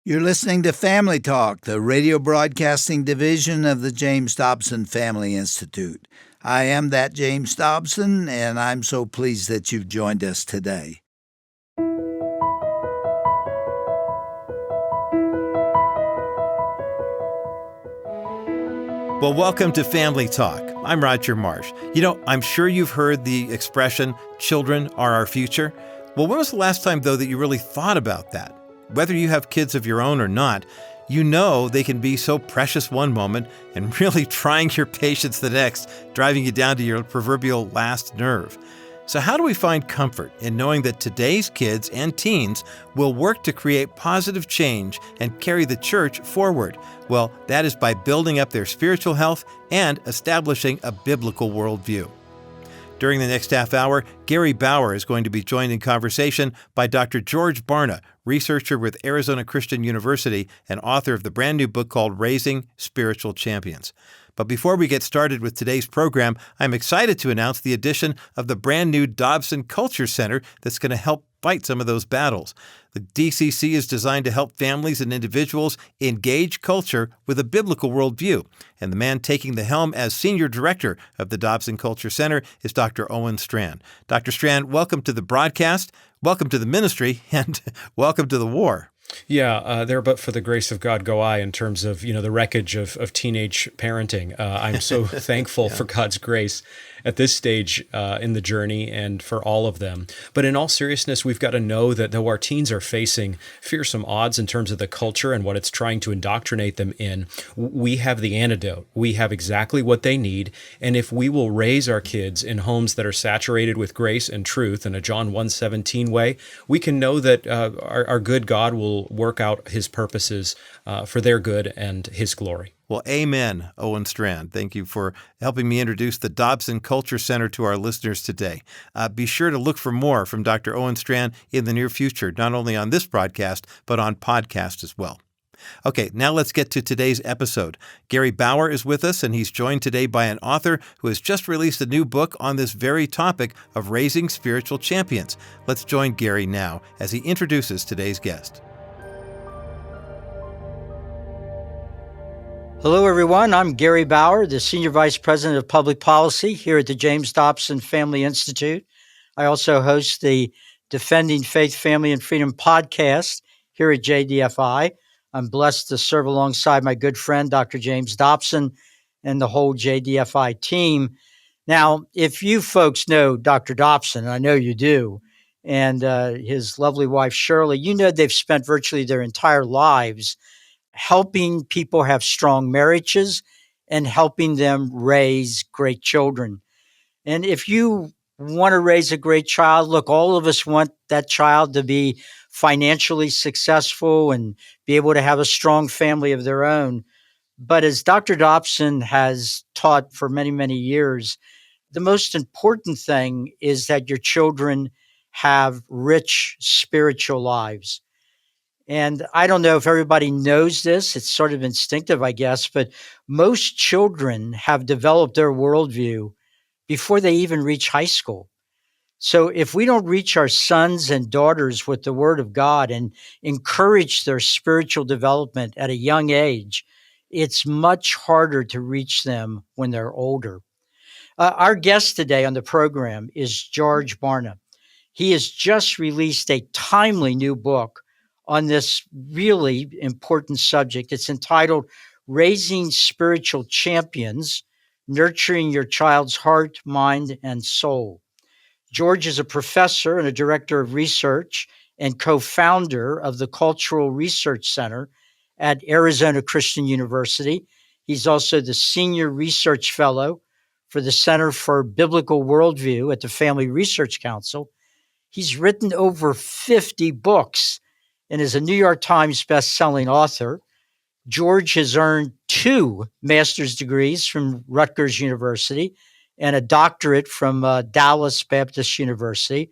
You're listening to Family Talk, the radio broadcasting division of the James Dobson Family Institute. I am that James Dobson, and I'm so pleased that you've joined us today. Well, welcome to Family Talk. I'm Roger Marsh. I'm sure you've heard the expression, children are our future. Well, when was the last time, though, that you really thought about that? Whether you have kids of your own or not, you know they can be so precious one moment and really trying your patience the next, driving you down to your proverbial last nerve. So how do we find comfort in knowing that today's kids and teens will work to create positive change and carry the church forward? Well, that is by building up their spiritual health and establishing a biblical worldview. During the next half hour, Gary Bauer is going to be joined in conversation by Dr. George Barna, researcher with Arizona Christian University and author of the brand new book called Raising Spiritual Champions. But before we get started with today's program, I'm excited to announce the addition of the brand new Dobson Culture Center that's going to help fight some of those battles. The DCC is designed to help families and individuals engage culture with a biblical worldview. And the man taking the helm as senior director of the Dobson Culture Center is Dr. Owen Strand. Dr. Strand, welcome to the broadcast, welcome to the ministry, and welcome to the war. Yeah, there but for the grace of God go I in terms of, the wreckage of teenage parenting. I'm so thankful for God's grace at this stage in the journey and for all of them. But in all seriousness, we've got to know that though our teens are facing fearsome odds in terms of the culture and what it's trying to indoctrinate them in, we have the antidote. We have exactly what they need. And if we will raise our kids in homes that are saturated with grace and truth in a John 1:17 way, we can know that our good God will work out his purposes for their good and his glory. Well, amen, Owen Strand. Thank you for helping me introduce the Dobson Culture Center to our listeners today. Be sure to look for more from Dr. Owen Strand in the near future, not only on this broadcast, but on podcast as well. Okay, now let's get to today's episode. Gary Bauer is with us, and he's joined today by an author who has just released a new book on this very topic of raising spiritual champions. Let's join Gary now as he introduces today's guest. Hello, everyone. I'm Gary Bauer, the Senior Vice President of Public Policy here at the James Dobson Family Institute. I also host the Defending Faith, Family, and Freedom podcast here at JDFI. I'm blessed to serve alongside my good friend, Dr. James Dobson, and the whole JDFI team. Now, if you folks know Dr. Dobson, and I know you do, and his lovely wife, Shirley, you know they've spent virtually their entire lives helping people have strong marriages and helping them raise great children. And if you want to raise a great child, look, all of us want that child to be financially successful and be able to have a strong family of their own. But as Dr. Dobson has taught for many, many years, the most important thing is that your children have rich spiritual lives. And I don't know if everybody knows this. It's sort of instinctive, I guess, but most children have developed their worldview before they even reach high school. So if we don't reach our sons and daughters with the Word of God and encourage their spiritual development at a young age, it's much harder to reach them when they're older. Our guest today on the program is George Barna. He has just released a timely new book on this really important subject. It's entitled Raising Spiritual Champions, Nurturing Your Child's Heart, Mind, and Soul. George is a professor and a director of research and co-founder of the Cultural Research Center at Arizona Christian University. He's also the senior research fellow for the Center for Biblical Worldview at the Family Research Council. He's written over 50 books and is a New York Times best-selling author. George has earned 2 master's degrees from Rutgers University and a doctorate from Dallas Baptist University.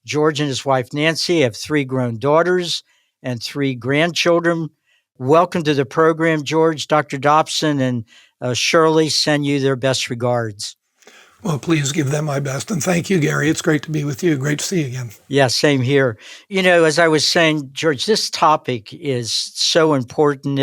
George and his wife, Nancy, have 3 grown daughters and 3 grandchildren. Welcome to the program, George. Dr. Dobson and Shirley send you their best regards. Well, please give them my best. And thank you, Gary. It's great to be with you. Great to see you again. Yeah, same here. As I was saying, George, this topic is so important.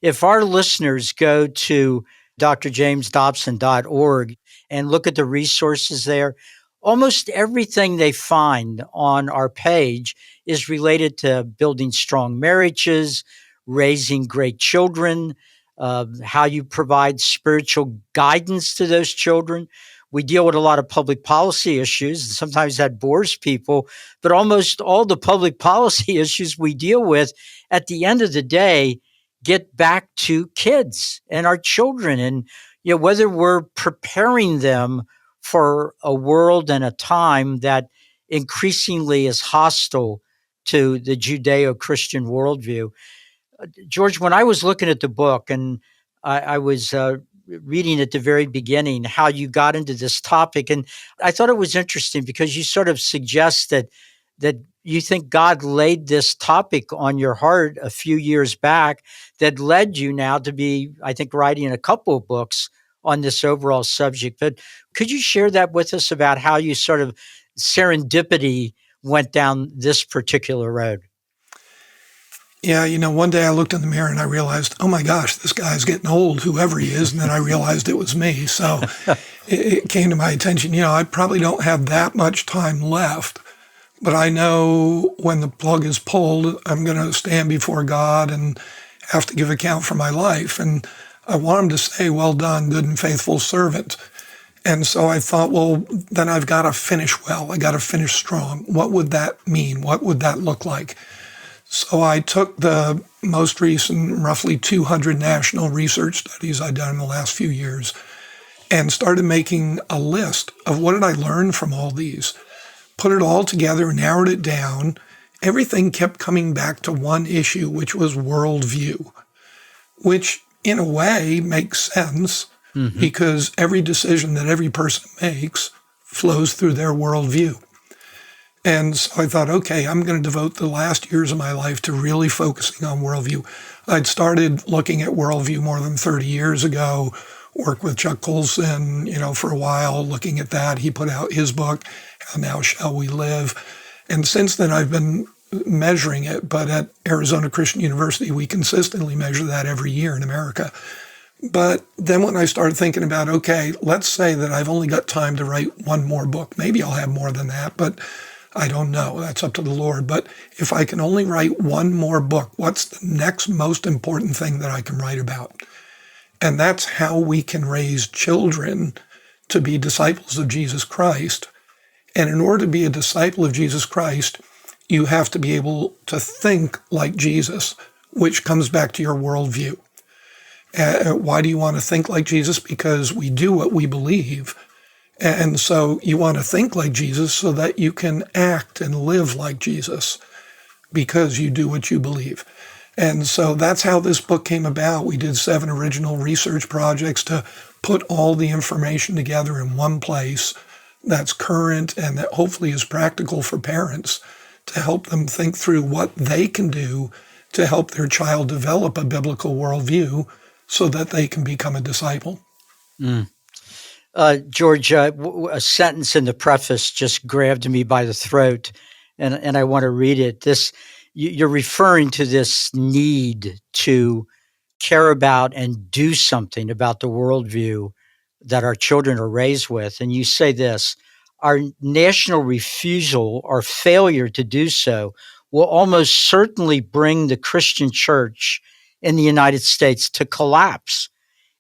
If our listeners go to drjamesdobson.org and look at the resources there, almost everything they find on our page is related to building strong marriages, raising great children, how you provide spiritual guidance to those children. We deal with a lot of public policy issues. Sometimes that bores people, but almost all the public policy issues we deal with at the end of the day get back to kids and our children. And whether we're preparing them for a world and a time that increasingly is hostile to the Judeo-Christian worldview. George, when I was looking at the book and I was reading at the very beginning how you got into this topic, and I thought it was interesting because you sort of suggest that you think God laid this topic on your heart a few years back that led you now to be, I think, writing a couple of books on this overall subject. But could you share that with us about how you sort of serendipity went down this particular road? Yeah, one day I looked in the mirror and I realized, oh my gosh, this guy's getting old, whoever he is. And then I realized it was me. So it came to my attention, I probably don't have that much time left, but I know when the plug is pulled, I'm going to stand before God and have to give account for my life. And I want him to say, well done, good and faithful servant. And so I thought, well, then I've got to finish well. I got to finish strong. What would that mean? What would that look like? So I took the most recent roughly 200 national research studies I'd done in the last few years and started making a list of what did I learn from all these, put it all together, narrowed it down. Everything kept coming back to one issue, which was worldview, which in a way makes sense because every decision that every person makes flows through their worldview. And so I thought, okay, I'm going to devote the last years of my life to really focusing on worldview. I'd started looking at worldview more than 30 years ago, worked with Chuck Colson, for a while, looking at that. He put out his book, How Now Shall We Live? And since then, I've been measuring it. But at Arizona Christian University, we consistently measure that every year in America. But then when I started thinking about, okay, let's say that I've only got time to write one more book. Maybe I'll have more than that, but I don't know. That's up to the Lord. But if I can only write one more book, what's the next most important thing that I can write about? And that's how we can raise children to be disciples of Jesus Christ. And in order to be a disciple of Jesus Christ, you have to be able to think like Jesus, which comes back to your worldview. Why do you want to think like Jesus? Because we do what we believe. And so you want to think like Jesus so that you can act and live like Jesus because you do what you believe. And so that's how this book came about. We did 7 original research projects to put all the information together in one place that's current and that hopefully is practical for parents to help them think through what they can do to help their child develop a biblical worldview so that they can become a disciple. George, a sentence in the preface just grabbed me by the throat, and I want to read it. You're referring to this need to care about and do something about the worldview that our children are raised with. And you say this, our national refusal or failure to do so will almost certainly bring the Christian church in the United States to collapse,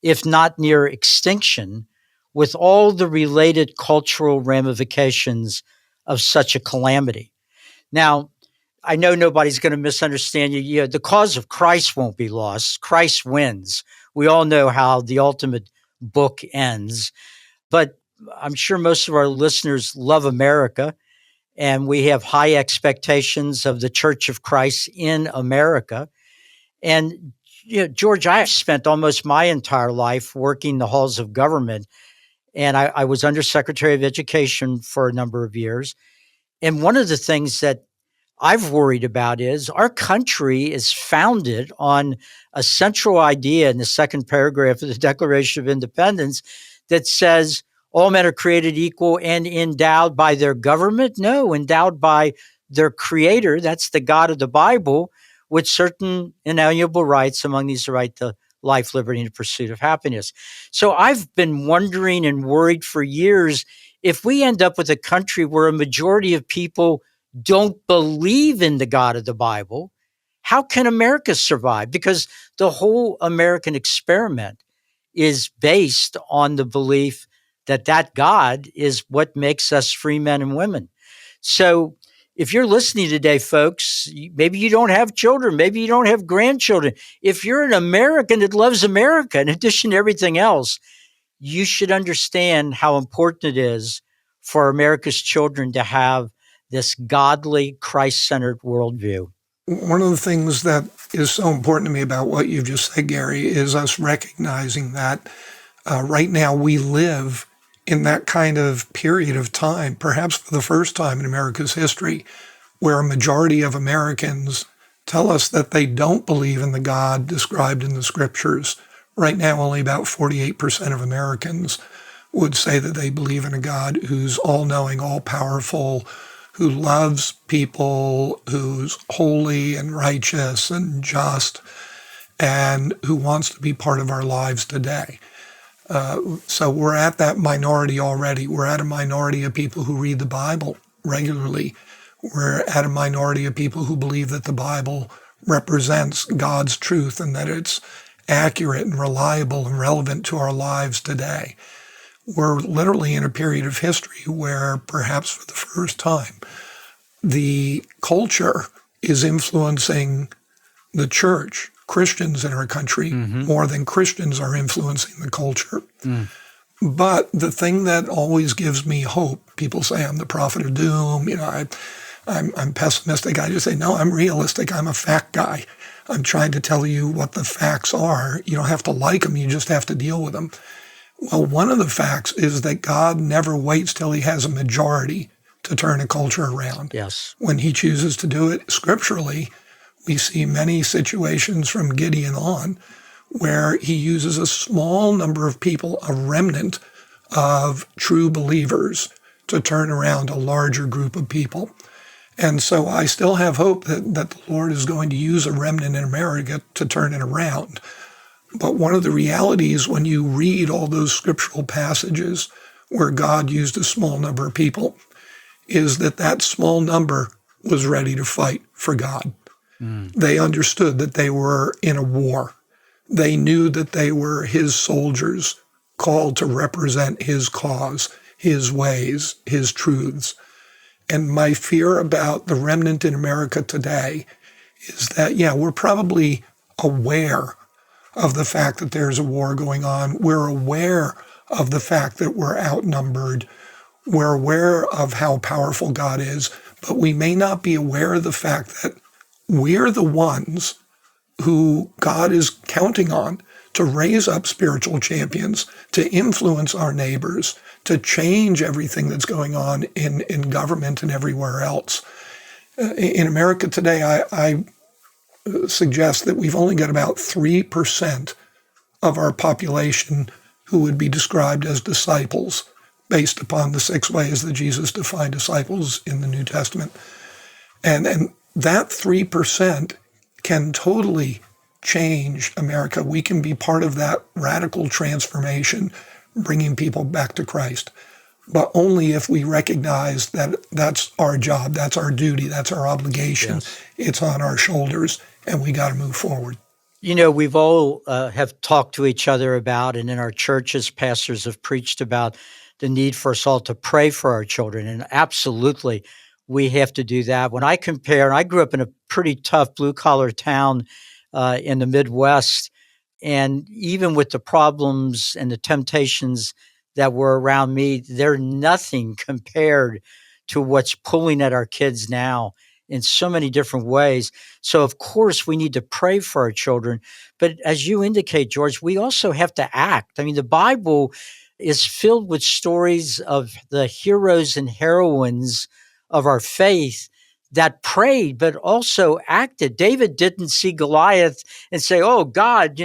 if not near extinction, with all the related cultural ramifications of such a calamity. Now, I know nobody's going to misunderstand you. The cause of Christ won't be lost. Christ wins. We all know how the ultimate book ends. But I'm sure most of our listeners love America, and we have high expectations of the Church of Christ in America. And George, I have spent almost my entire life working the halls of government. And I was Undersecretary of Education for a number of years. And one of the things that I've worried about is our country is founded on a central idea in the second paragraph of the Declaration of Independence that says all men are created equal and endowed by their government? No, endowed by their creator. That's the God of the Bible, with certain inalienable rights. Among these, the right to life, liberty, and the pursuit of happiness. So I've been wondering and worried for years, if we end up with a country where a majority of people don't believe in the God of the Bible, how can America survive? Because the whole American experiment is based on the belief that that God is what makes us free men and women. So if you're listening today, folks, maybe you don't have children, maybe you don't have grandchildren. If you're an American that loves America, in addition to everything else, you should understand how important it is for America's children to have this godly, Christ-centered worldview. One of the things that is so important to me about what you've just said, Gary, is us recognizing that right now we live in that kind of period of time, perhaps for the first time in America's history, where a majority of Americans tell us that they don't believe in the God described in the scriptures. Right now, only about 48% of Americans would say that they believe in a God who's all-knowing, all-powerful, who loves people, who's holy and righteous and just, and who wants to be part of our lives today. So we're at that minority already. We're at a minority of people who read the Bible regularly. We're at a minority of people who believe that the Bible represents God's truth and that it's accurate and reliable and relevant to our lives today. We're literally in a period of history where perhaps for the first time, the culture is influencing the church, Christians in our country, more than Christians are influencing the culture. But the thing that always gives me hope, people say I'm the prophet of doom, I'm pessimistic. I just say, no, I'm realistic. I'm a fact guy. I'm trying to tell you what the facts are. You don't have to like them. You just have to deal with them. Well, one of the facts is that God never waits till he has a majority to turn a culture around. Yes. When he chooses to do it scripturally, we see many situations from Gideon on where he uses a small number of people, a remnant of true believers, to turn around a larger group of people. And so I still have hope that the Lord is going to use a remnant in America to turn it around. But one of the realities when you read all those scriptural passages where God used a small number of people is that small number was ready to fight for God. They understood that they were in a war. They knew that they were his soldiers called to represent his cause, his ways, his truths. And my fear about the remnant in America today is that, we're probably aware of the fact that there's a war going on. We're aware of the fact that we're outnumbered. We're aware of how powerful God is, but we may not be aware of the fact that we're the ones who God is counting on to raise up spiritual champions, to influence our neighbors, to change everything that's going on in government and everywhere else. In America today, I suggest that we've only got about 3% of our population who would be described as disciples based upon the 6 ways that Jesus defined disciples in the New Testament. And that 3% can totally change America. We can be part of that radical transformation, bringing people back to Christ, but only if we recognize that that's our job, that's our duty, that's our obligation. Yes. It's on our shoulders, and we got to move forward. We've all have talked to each other about, and in our churches, pastors have preached about the need for us all to pray for our children. And absolutely, we have to do that. When I compare, I grew up in a pretty tough blue-collar town in the Midwest, and even with the problems and the temptations that were around me, they're nothing compared to what's pulling at our kids now in so many different ways. So, of course, we need to pray for our children. But as you indicate, George, we also have to act. I mean, the Bible is filled with stories of the heroes and heroines of our faith that prayed, but also acted. David didn't see Goliath and say, oh, God,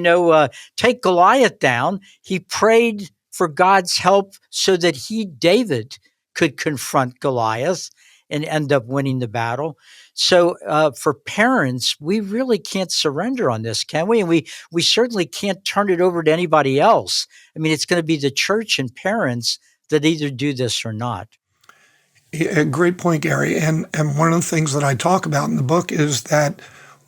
take Goliath down. He prayed for God's help so that David, could confront Goliath and end up winning the battle. So for parents, we really can't surrender on this, can we? And we certainly can't turn it over to anybody else. I mean, it's going to be the church and parents that either do this or not. A great point, Gary. And one of the things that I talk about in the book is that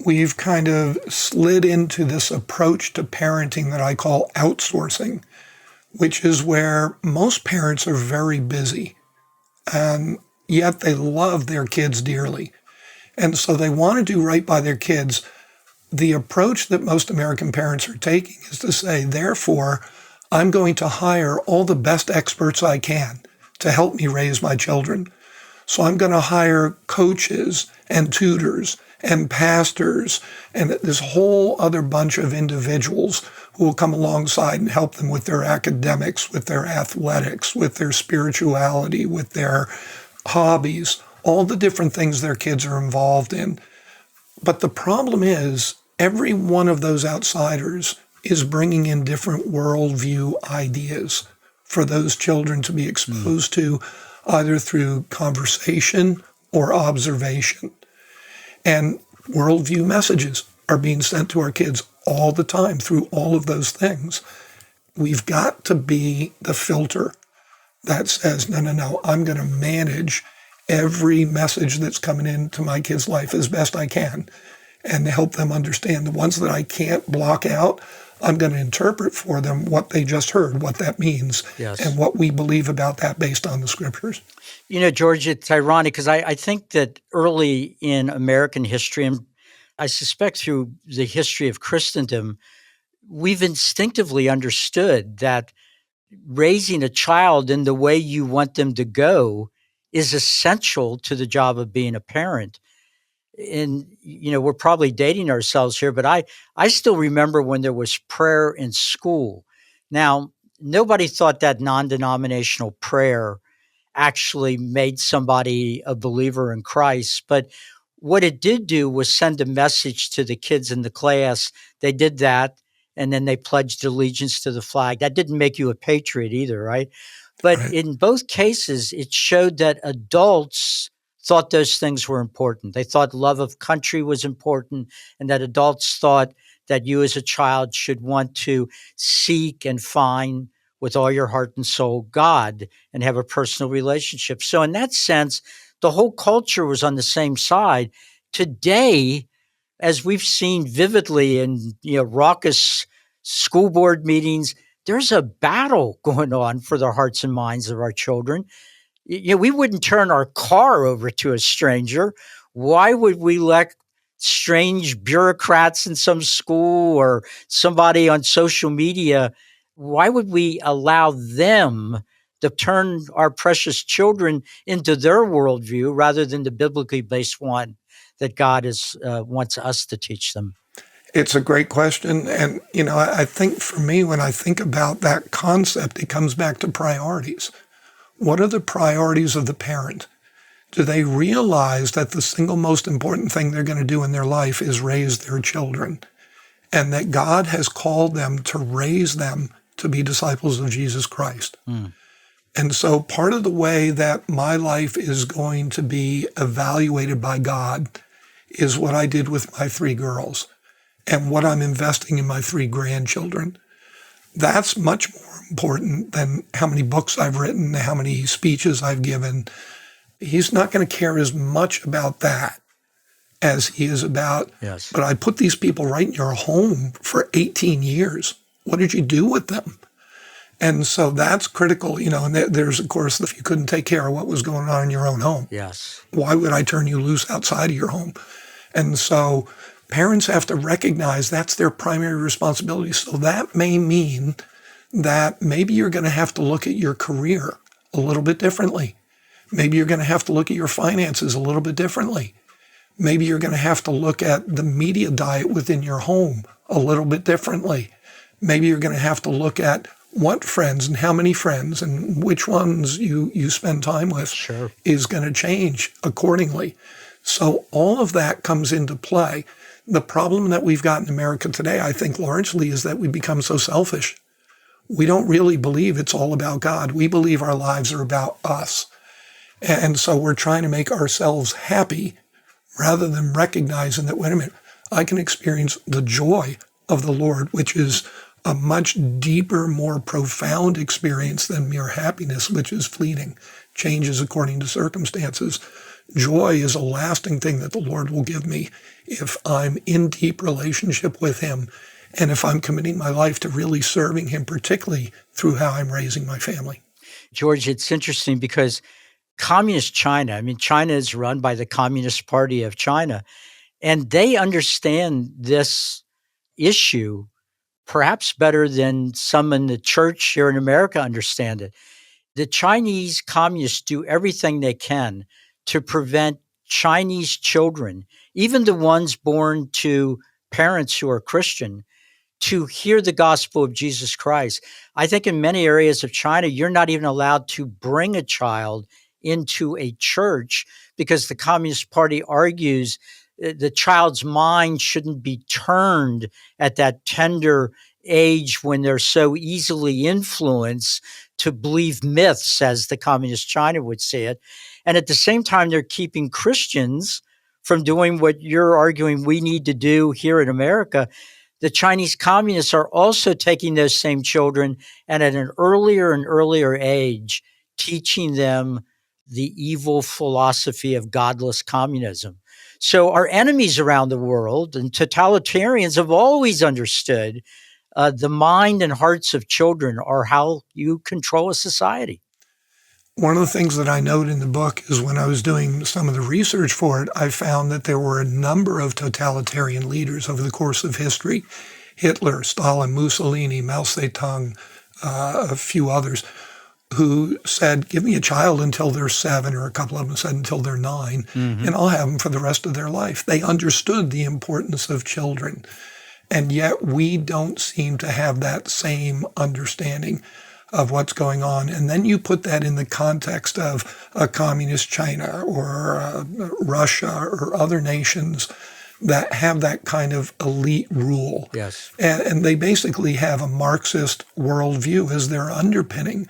we've kind of slid into this approach to parenting that I call outsourcing, which is where most parents are very busy, and yet they love their kids dearly. And so they want to do right by their kids. The approach that most American parents are taking is to say, therefore, I'm going to hire all the best experts I can to help me raise my children. So I'm going to hire coaches and tutors and pastors and this whole other bunch of individuals who will come alongside and help them with their academics, with their athletics, with their spirituality, with their hobbies, all the different things their kids are involved in. But the problem is every one of those outsiders is bringing in different worldview ideas for those children to be exposed to, either through conversation or observation. And worldview messages are being sent to our kids all the time through all of those things. We've got to be the filter that says, no, I'm going to manage every message that's coming into my kid's life as best I can and help them understand the ones that I can't block out. I'm going to interpret for them what they just heard, what that means, Yes. and what we believe about that based on the scriptures. You know, George, it's ironic because I think that early in American history, and I suspect through the history of Christendom, we've instinctively understood that raising a child in the way you want them to go is essential to the job of being a parent. And, you know, we're probably dating ourselves here, but I still remember when there was prayer in school. Now, nobody thought that non-denominational prayer actually made somebody a believer in Christ. But what it did do was send a message to the kids in the class. They did that, and then they pledged allegiance to the flag. That didn't make you a patriot either, right? But Right. in both cases, it showed that adults thought those things were important. They thought love of country was important, and that adults thought that you as a child should want to seek and find with all your heart and soul God and have a personal relationship. So in that sense, the whole culture was on the same side. Today, as we've seen vividly in raucous school board meetings, there's a battle going on for the hearts and minds of our children. We wouldn't turn our car over to a stranger. Why would we let strange bureaucrats in some school or somebody on social media, why would we allow them to turn our precious children into their worldview rather than the biblically based one that God wants us to teach them? It's a great question. And, I think for me, when I think about that concept, it comes back to priorities. What are the priorities of the parent? Do they realize that the single most important thing they're going to do in their life is raise their children, and that God has called them to raise them to be disciples of Jesus Christ? And so part of the way that my life is going to be evaluated by God is what I did with my 3 girls and what I'm investing in my 3 grandchildren. That's much more important than how many books I've written, how many speeches I've given. He's not going to care as much about that as he is about, Yes. But I put these people right in your home for 18 years. What did you do with them? And so that's critical, and there's, of course, if you couldn't take care of what was going on in your own home, Yes. why would I turn you loose outside of your home? And so parents have to recognize that's their primary responsibility. So that may mean that maybe you're going to have to look at your career a little bit differently. Maybe you're going to have to look at your finances a little bit differently. Maybe you're going to have to look at the media diet within your home a little bit differently. Maybe you're going to have to look at what friends and how many friends and which ones you spend time with Sure. is going to change accordingly. So all of that comes into play. The problem that we've got in America today, I think largely, is that we become so selfish. we don't really believe it's all about God. We believe our lives are about us. And so we're trying to make ourselves happy rather than recognizing that, wait a minute, I can experience the joy of the Lord, which is a much deeper, more profound experience than mere happiness, which is fleeting, changes according to circumstances. Joy is a lasting thing that the Lord will give me if I'm in deep relationship with him and if I'm committing my life to really serving him, particularly through how I'm raising my family. George, it's interesting because Communist China, China is run by the Communist Party of China, and they understand this issue perhaps better than some in the church here in America understand it. The Chinese communists do everything they can to prevent Chinese children, even the ones born to parents who are Christian, to hear the gospel of Jesus Christ. I think in many areas of China, you're not even allowed to bring a child into a church because the Communist Party argues the child's mind shouldn't be turned at that tender age when they're so easily influenced to believe myths, as the Communist China would say it. And at the same time, they're keeping Christians from doing what you're arguing we need to do here in America. The Chinese communists are also taking those same children and at an earlier and earlier age, teaching them the evil philosophy of godless communism. So our enemies around the world and totalitarians have always understood the mind and hearts of children are how you control a society. One of the things that I note in the book is when I was doing some of the research for it, I found that there were a number of totalitarian leaders over the course of history. Hitler, Stalin, Mussolini, Mao Zedong, a few others, who said, give me a child until they're 7, or a couple of them said until they're 9, and I'll have them for the rest of their life. They understood the importance of children. And yet we don't seem to have that same understanding of what's going on. And then you put that in the context of a communist China or Russia or other nations that have that kind of elite rule. Yes. And they basically have a Marxist worldview as their underpinning,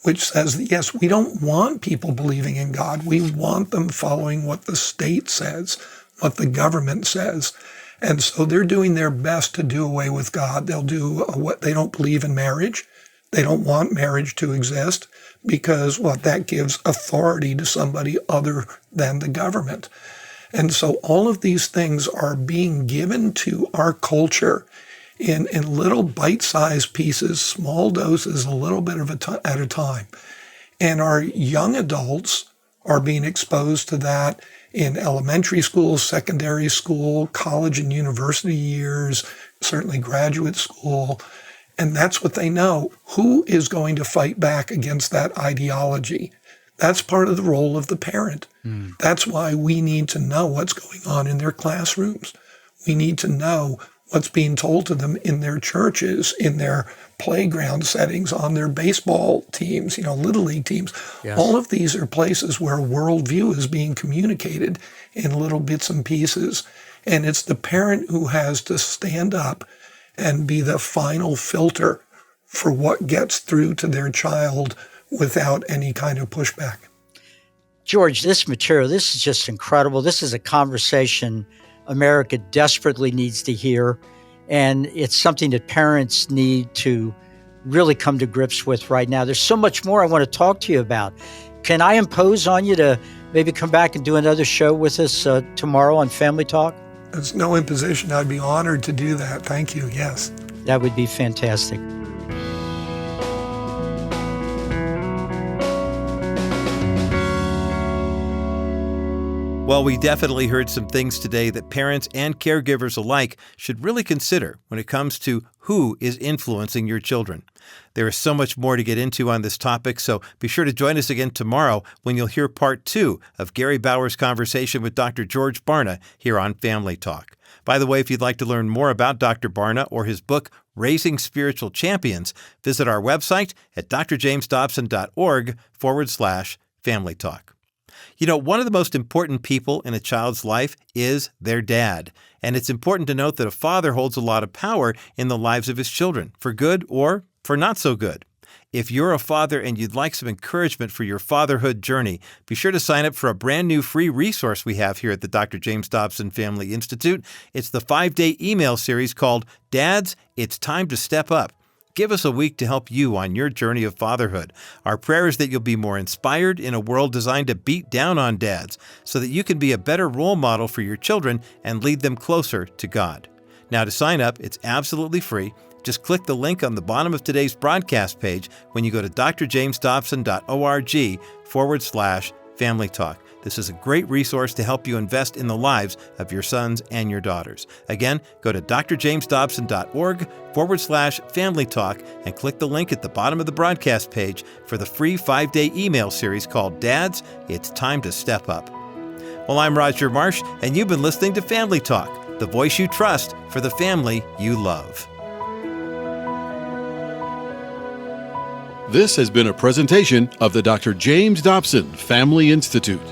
which says that, yes, we don't want people believing in God. We want them following what the state says, what the government says. And so they're doing their best to do away with God. They'll do what they don't believe in marriage. They don't want marriage to exist because that gives authority to somebody other than the government. And so all of these things are being given to our culture in little bite-sized pieces, small doses, a little bit at a time. And our young adults are being exposed to that in elementary school, secondary school, college and university years, certainly graduate school. And that's what they know. Who is going to fight back against that ideology? That's part of the role of the parent. That's why we need to know what's going on in their classrooms. We need to know what's being told to them in their churches, in their playground settings, on their baseball teams, Little League teams. Yes. All of these are places where worldview is being communicated in little bits and pieces. And it's the parent who has to stand up and be the final filter for what gets through to their child without any kind of pushback. George, this material, this is just incredible. This is a conversation America desperately needs to hear, and it's something that parents need to really come to grips with right now. There's so much more I want to talk to you about. Can I impose on you to maybe come back and do another show with us tomorrow on Family Talk? It's no imposition. I'd be honored to do that. Thank you. Yes. That would be fantastic. Well, we definitely heard some things today that parents and caregivers alike should really consider when it comes to who is influencing your children. There is so much more to get into on this topic, so be sure to join us again tomorrow when you'll hear part 2 of Gary Bauer's conversation with Dr. George Barna here on Family Talk. By the way, if you'd like to learn more about Dr. Barna or his book, Raising Spiritual Champions, visit our website at drjamesdobson.org/Family Talk. One of the most important people in a child's life is their dad. And it's important to note that a father holds a lot of power in the lives of his children, for good or for not so good. If you're a father and you'd like some encouragement for your fatherhood journey, be sure to sign up for a brand new free resource we have here at the Dr. James Dobson Family Institute. It's the 5-day email series called Dads, It's Time to Step Up. Give us a week to help you on your journey of fatherhood. Our prayer is that you'll be more inspired in a world designed to beat down on dads so that you can be a better role model for your children and lead them closer to God. Now, to sign up, it's absolutely free. Just click the link on the bottom of today's broadcast page when you go to drjamesdobson.org/Family Talk. This is a great resource to help you invest in the lives of your sons and your daughters. Again, go to drjamesdobson.org/Family Talk and click the link at the bottom of the broadcast page for the free 5-day email series called Dads, It's Time to Step Up. Well, I'm Roger Marsh, and you've been listening to Family Talk, the voice you trust for the family you love. This has been a presentation of the Dr. James Dobson Family Institute.